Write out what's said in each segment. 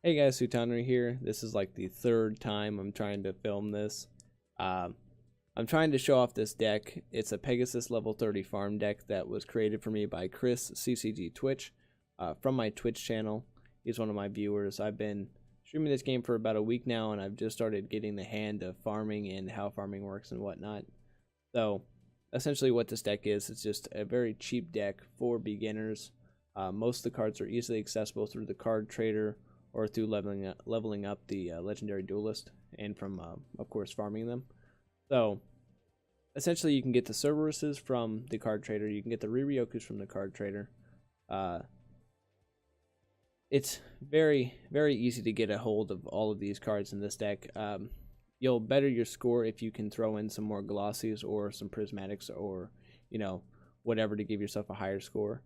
Hey guys, Sutana here. This is like the third time I'm trying to film this. I'm trying to show off this deck. It's a Pegasus level 30 farm deck that was created for me by Chris CCG Twitch from my Twitch channel. He's one of my viewers. I've been streaming this game for about a week now, and I've just started getting the hand of farming and how farming works and whatnot. So essentially what this deck is, it's just a very cheap deck for beginners. Most of the cards are easily accessible through the card trader or through leveling up the legendary duelist, and from of course farming them. So essentially you can get the Cerberuses from the card trader, you can get the Riryokus from the card trader. It's very easy to get a hold of all of these cards in this deck. You'll better your score if you can throw in some more glossies or some prismatics, or whatever, to give yourself a higher score.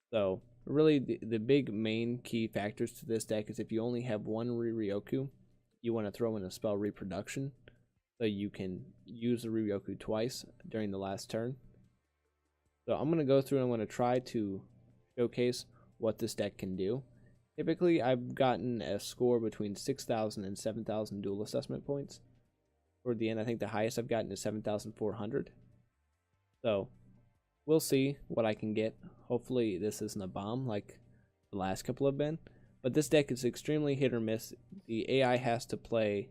So really the big main key factors to this deck is if you only have one Riryoku, you want to throw in a spell reproduction so you can use the Riryoku twice during the last turn. So I'm going to go through and I'm going to try to showcase what this deck can do. Typically I've gotten a score between 6,000 and 7,000 duel assessment points. Toward the end, I think the highest I've gotten is 7,400. So we'll see what I can get. Hopefully this isn't a bomb like the last couple have been. But this deck is extremely hit or miss. The AI has to play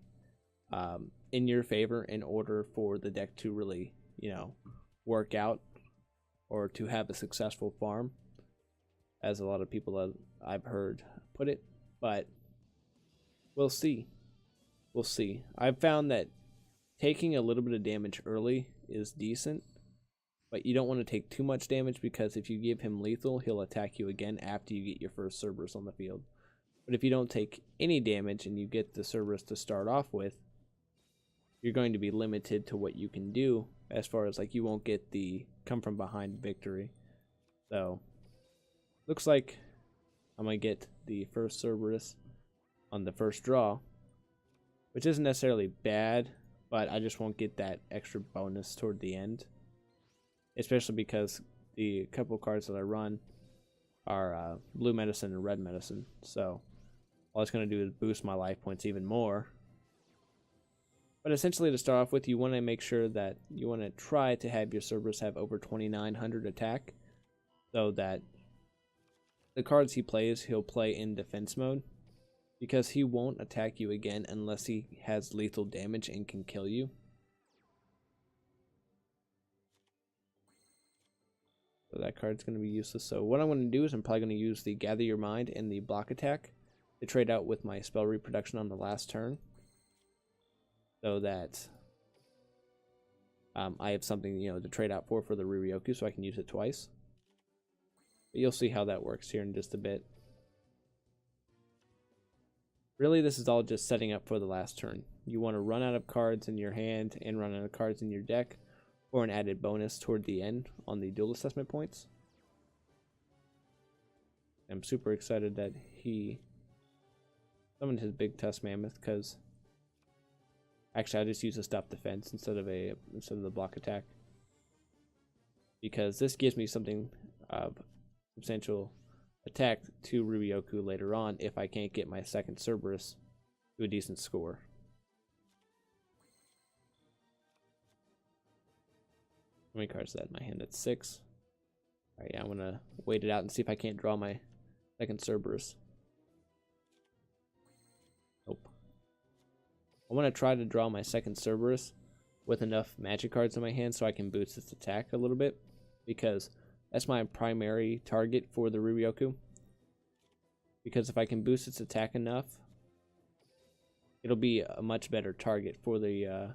in your favor in order for the deck to really, work out or to have a successful farm, as a lot of people I've heard put it. But we'll see. We'll see. I've found that taking a little bit of damage early is decent, but you don't want to take too much damage, because if you give him lethal, he'll attack you again after you get your first Cerberus on the field. But if you don't take any damage and you get the Cerberus to start off with, you're going to be limited to what you can do, as far as you won't get the come from behind victory. So looks like I'm going to get the first Cerberus on the first draw, which isn't necessarily bad, but I just won't get that extra bonus toward the end. Especially because the couple cards that I run are blue medicine and red medicine. So all it's going to do is boost my life points even more. But essentially, to start off with, you want to make sure that you want to try to have your Cerberus have over 2,900 attack, so that the cards he plays, he'll play in defense mode, because he won't attack you again unless he has lethal damage and can kill you. So that card's going to be useless. So what I'm going to do is I'm probably going to use the Gather Your Mind and the Block Attack to trade out with my spell reproduction on the last turn, so that I have something to trade out for the Riryoku, so I can use it twice. But you'll see how that works here in just a bit. Really, this is all just setting up for the last turn. You want to run out of cards in your hand and run out of cards in your deck for an added bonus toward the end on the duel assessment points. I'm super excited that he summoned his big tusk mammoth, because actually I just use a stop defense instead of the block attack, because this gives me something of substantial attack to Riryoku later on if I can't get my second Cerberus to a decent score. How many cards is that in my hand? That's 6. Alright, yeah, I'm gonna wait it out and see if I can't draw my second Cerberus. Nope. I want to try to draw my second Cerberus with enough magic cards in my hand so I can boost its attack a little bit, because that's my primary target for the Riryoku. Because if I can boost its attack enough, it'll be a much better target for the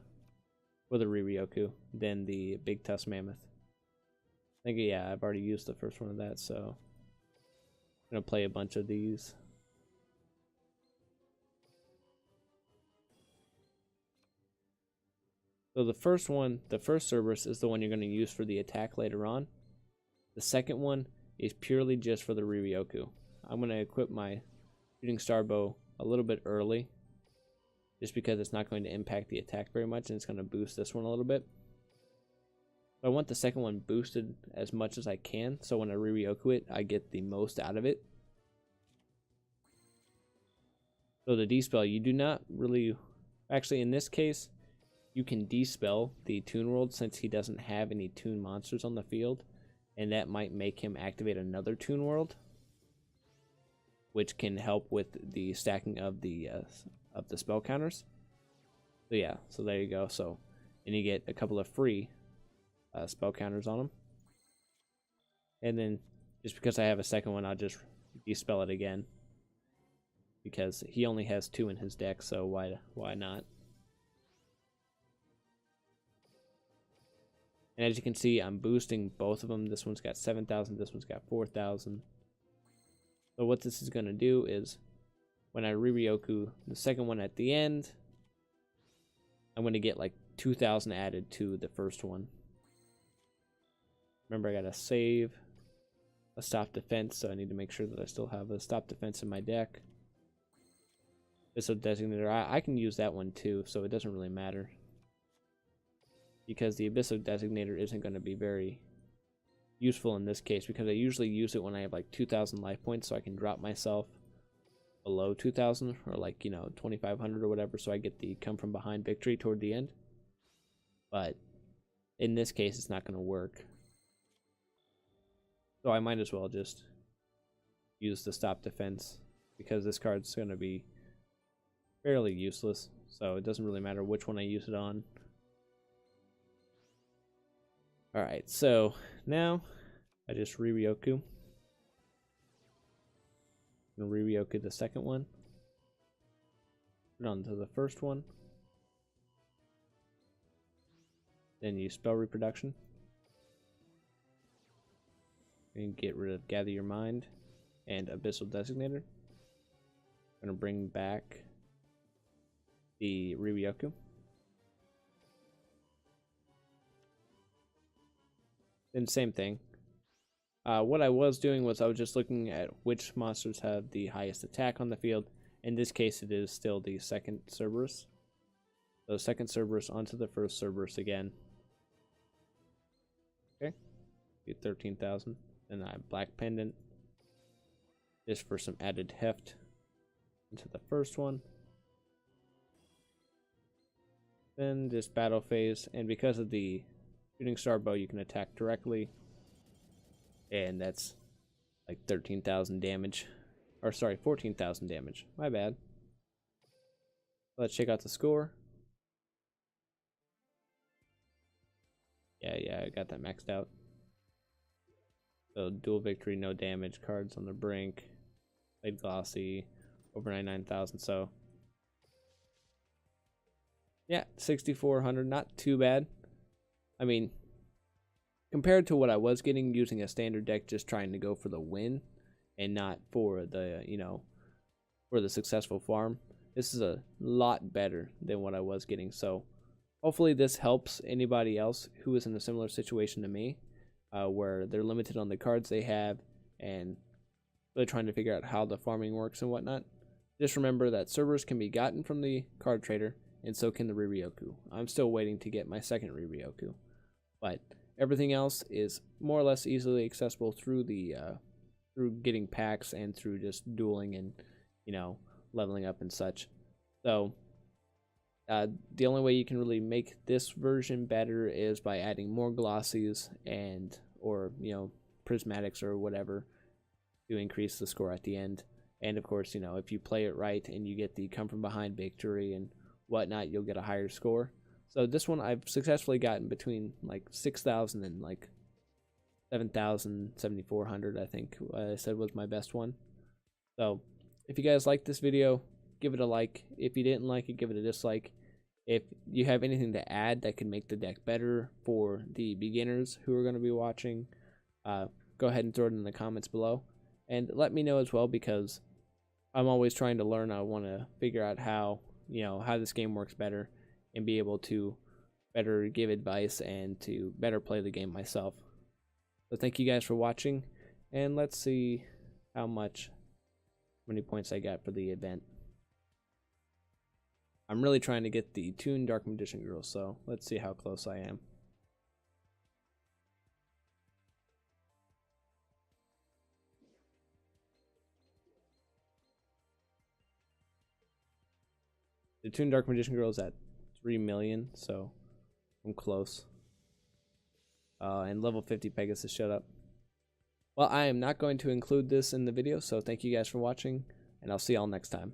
Riryoku than the big tusk mammoth. I think, yeah, I've already used the first one of that, so I'm gonna play a bunch of these. So the first Cerberus is the one you're going to use for the attack later on. The second one is purely just for the Riryoku. I'm going to equip my shooting star bow a little bit early, just because it's not going to impact the attack very much, and it's going to boost this one a little bit. I want the second one boosted as much as I can, so when I Riryoku it, I get the most out of it. So the Dispel, you do not really... Actually, in this case, you can Dispel the Toon World since he doesn't have any Toon monsters on the field. And that might make him activate another Toon World, which can help with the stacking of the spell counters. So yeah, so there you go. So, and you get a couple of free spell counters on him. And then, just because I have a second one, I'll just Dispel it again. Because he only has 2 in his deck, so why not? And as you can see, I'm boosting both of them. This one's got 7,000, this one's got 4,000. So what this is going to do is, when I re-Ryoku the second one at the end, I'm going to get like 2,000 added to the first one. Remember, I got to save a stop defense, so I need to make sure that I still have a stop defense in my deck. Abyssal Designator, I can use that one too, so it doesn't really matter. Because the Abyssal Designator isn't going to be very useful in this case, because I usually use it when I have like 2,000 life points, so I can drop myself below 2,000, or like, you know, 2,500 or whatever, so I get the come from behind victory toward the end. But in this case, it's not going to work. So I might as well just use the stop defense, because this card's going to be fairly useless, so it doesn't really matter which one I use it on. Alright, so now I just re-Ryoku. I'm going to re-Ryoku the second one. Put it onto the first one. Then use Spell Reproduction. And get rid of Gather Your Mind and Abyssal Designator. I'm going to bring back the re-Ryoku. Then same thing. What I was doing was I was just looking at which monsters have the highest attack on the field. In this case, it is still the second Cerberus. So second Cerberus onto the first Cerberus again. Okay, get 13,000. Then I have Black Pendant, just for some added heft into the first one. Then just battle phase, and because of the shooting star bow, you can attack directly, and that's like 13,000 damage, or sorry, 14,000 damage. My bad. Let's check out the score. Yeah, I got that maxed out. So dual victory, no damage, cards on the brink, played glossy, over 99,000. So yeah, 6,400, not too bad. I mean, compared to what I was getting using a standard deck, just trying to go for the win and not for the, you know, for the successful farm, this is a lot better than what I was getting. So hopefully this helps anybody else who is in a similar situation to me, where they're limited on the cards they have and really trying to figure out how the farming works and whatnot. Just remember that Cerberus can be gotten from the card trader, and so can the re-Ryoku. I'm still waiting to get my second re-Ryoku, but everything else is more or less easily accessible through the through getting packs and through just dueling and, you know, leveling up and such. So the only way you can really make this version better is by adding more glossies and, or, you know, prismatics or whatever to increase the score at the end. And of course, you know, if you play it right and you get the come from behind victory and whatnot, you'll get a higher score. So this one I've successfully gotten between like 6,000 and like 7,000, 7,400, I think I said was my best one. So if you guys like this video, give it a like. If you didn't like it, give it a dislike. If you have anything to add that can make the deck better for the beginners who are going to be watching, go ahead and throw it in the comments below. And let me know as well, because I'm always trying to learn. I want to figure out how, you know, how this game works better and be able to better give advice and to better play the game myself. So thank you guys for watching, and let's see how many points I got for the event. I'm really trying to get the Toon Dark Magician Girl, so let's see how close I am. The Toon Dark Magician Girl is at 3 million, so I'm close. And level 50 Pegasus, shut up. Well, I am not going to include this in the video, so thank you guys for watching, and I'll see y'all next time.